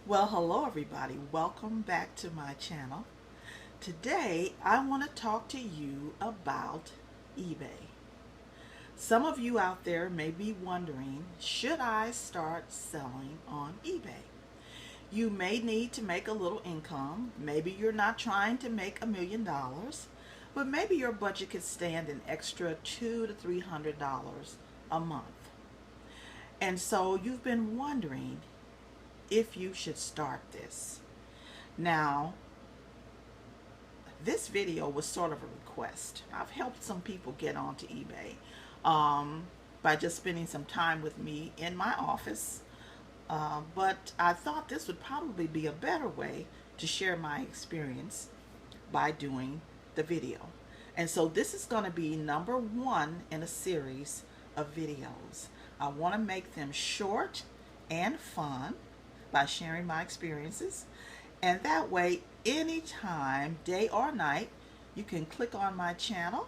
Well, hello everybody. Welcome back to my channel. Today, I want to talk to you about eBay. Some of you out there may be wondering, should I start selling on eBay? You may need to make a little income. Maybe you're not trying to make $1 million, but maybe your budget could stand an extra $200 to $300 a month. And so you've been wondering if you should start this. Now, this video was sort of a request. I've helped some people get onto eBay by just spending some time with me in my office, but I thought this would probably be a better way to share my experience by doing the video. And so this is going to be number one in a series of videos. I want to make them short and fun by sharing my experiences, and that way anytime, day or night, you can click on my channel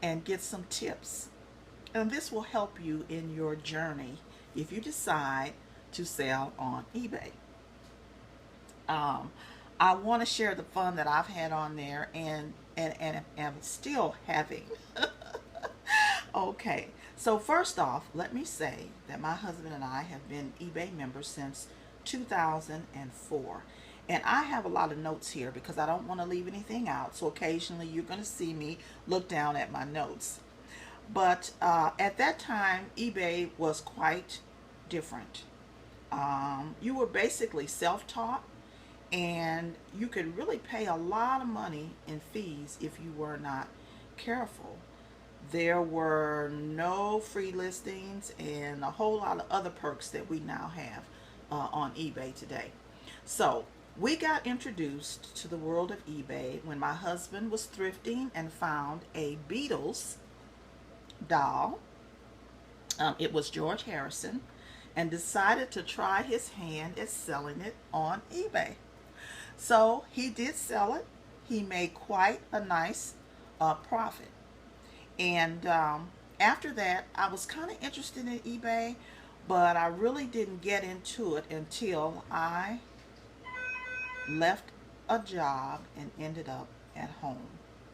and get some tips, and this will help you in your journey if you decide to sell on eBay. I want to share the fun that I've had on there and am still having. Okay, so first off, let me say that my husband and I have been eBay members since 2004. And I have a lot of notes here because I don't want to leave anything out. So occasionally you're going to see me look down at my notes. But at that time, eBay was quite different. You were basically self-taught, and you could really pay a lot of money in fees if you were not careful. There were no free listings and a whole lot of other perks that we now have on eBay today. So we got introduced to the world of eBay when my husband was thrifting and found a Beatles doll. It was George Harrison, and decided to try his hand at selling it on eBay. So he did sell it. He made quite a nice profit. And after that, I was kind of interested in eBay, but I really didn't get into it until I left a job and ended up at home.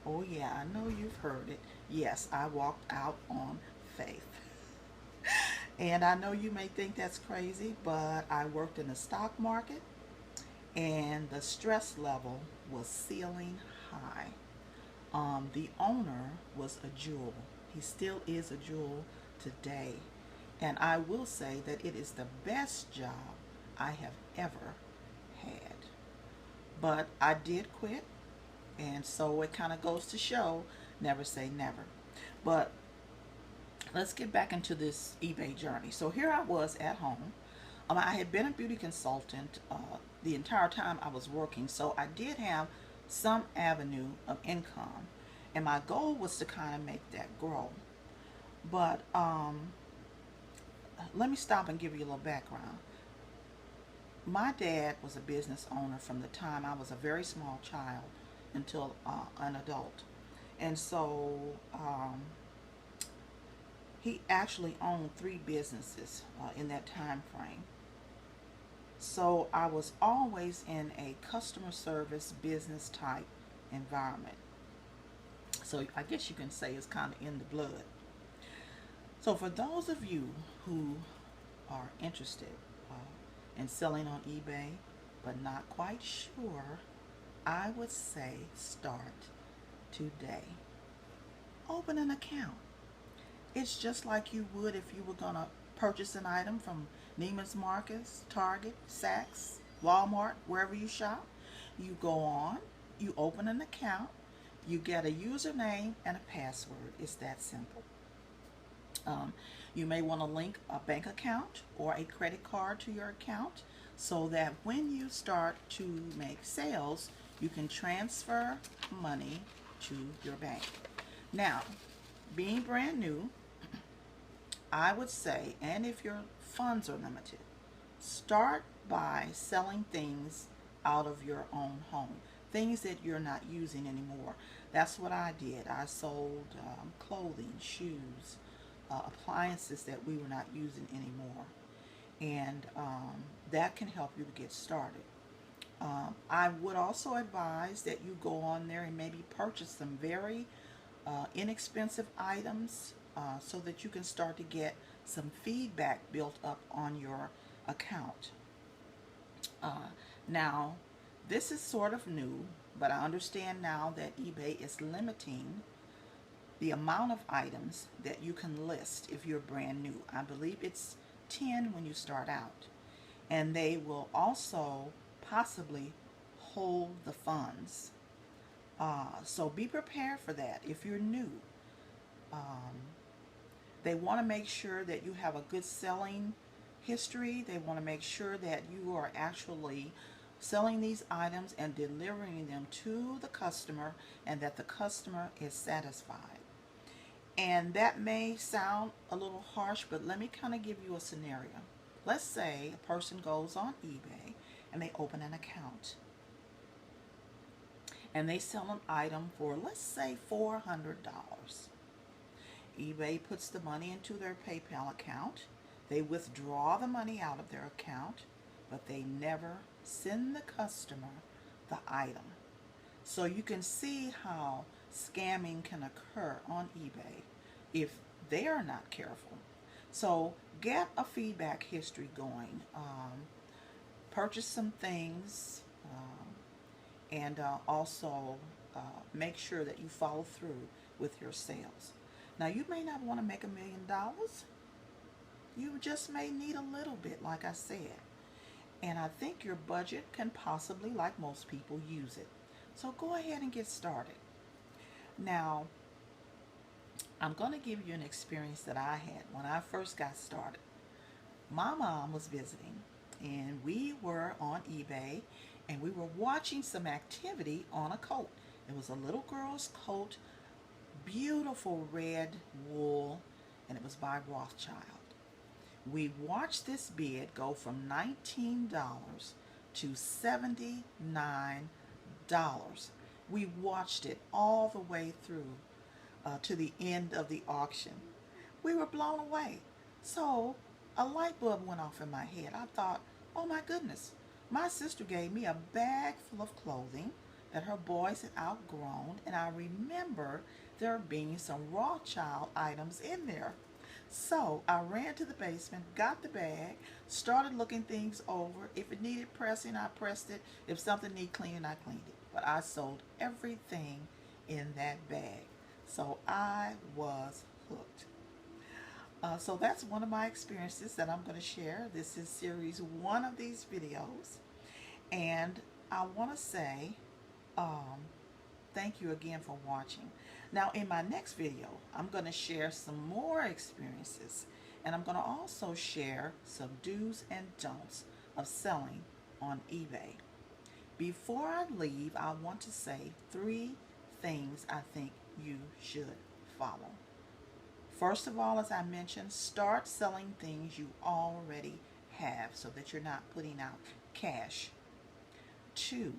Oh yeah, I know you've heard it. Yes, I walked out on faith. And I know you may think that's crazy, but I worked in the stock market and the stress level was ceiling high. The owner was a jewel. He still is a jewel today. And I will say that it is the best job I have ever had. But I did quit, and so it kind of goes to show, never say never. But let's get back into this eBay journey. So here I was at home. I had been a beauty consultant the entire time I was working, so I did have some avenue of income, and my goal was to kind of make that grow. But let me stop and give you a little background. My dad was a business owner from the time I was a very small child until an adult. And so he actually owned 3 businesses in that time frame. So I was always in a customer service business type environment. So I guess you can say it's kind of in the blood. So for those of you who are interested in selling on eBay but not quite sure, I would say start today. Open an account. It's just like you would if you were going to purchase an item from Neiman's Marcus, Target, Saks, Walmart, wherever you shop. You go on, you open an account, you get a username and a password. It's that simple. You may want to link a bank account or a credit card to your account so that when you start to make sales, you can transfer money to your bank. Now, being brand new, I would say, and if your funds are limited, start by selling things out of your own home, things that you're not using anymore. That's what I did. I sold clothing, shoes, appliances that we were not using anymore. And that can help you to get started. I would also advise that you go on there and maybe purchase some very inexpensive items so that you can start to get some feedback built up on your account. Now, this is sort of new, but I understand now that eBay is limiting the amount of items that you can list if you're brand new. I believe it's 10 when you start out. And they will also possibly hold the funds. So be prepared for that if you're new. They want to make sure that you have a good selling history. They want to make sure that you are actually selling these items and delivering them to the customer and that the customer is satisfied. And that may sound a little harsh, but let me kind of give you a scenario. Let's say a person goes on eBay and they open an account and they sell an item for, let's say, $400. eBay puts the money into their PayPal account. They withdraw the money out of their account, but they never send the customer the item. So you can see how scamming can occur on eBay if they are not careful. So get a feedback history going. Purchase some things and also make sure that you follow through with your sales. Now, you may not want to make $1 million. You just may need a little bit, like I said. And I think your budget can possibly, like most people, use it. So go ahead and get started. Now, I'm going to give you an experience that I had when I first got started. My mom was visiting, and we were on eBay, and we were watching some activity on a coat. It was a little girl's coat, beautiful red wool, and it was by Rothschild. We watched this bid go from $19 to $79. We watched it all the way through to the end of the auction. We were blown away. So a light bulb went off in my head. I thought, oh my goodness, my sister gave me a bag full of clothing that her boys had outgrown, and I remember there being some Rothschild items in there. So I ran to the basement, got the bag, started looking things over. If it needed pressing, I pressed it. If something needed cleaning, I cleaned it. But I sold everything in that bag. So I was hooked. So that's one of my experiences that I'm going to share. This is series 1 of these videos. And I want to say thank you again for watching. Now, in my next video, I'm going to share some more experiences, and I'm going to also share some do's and don'ts of selling on eBay. Before I leave, I want to say 3 things I think you should follow. First of all, as I mentioned, start selling things you already have so that you're not putting out cash. 2,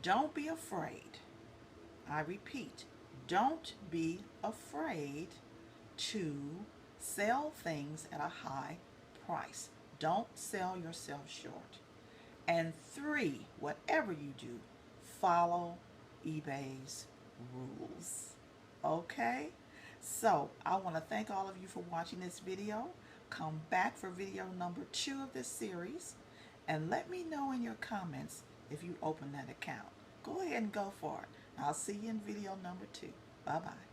don't be afraid. I repeat, don't be afraid to sell things at a high price. Don't sell yourself short. And 3, whatever you do, follow eBay's rules. Okay? So I want to thank all of you for watching this video. Come back for video number 2 of this series, and let me know in your comments if you open that account. Go ahead and go for it. I'll see you in video number 2. Bye-bye.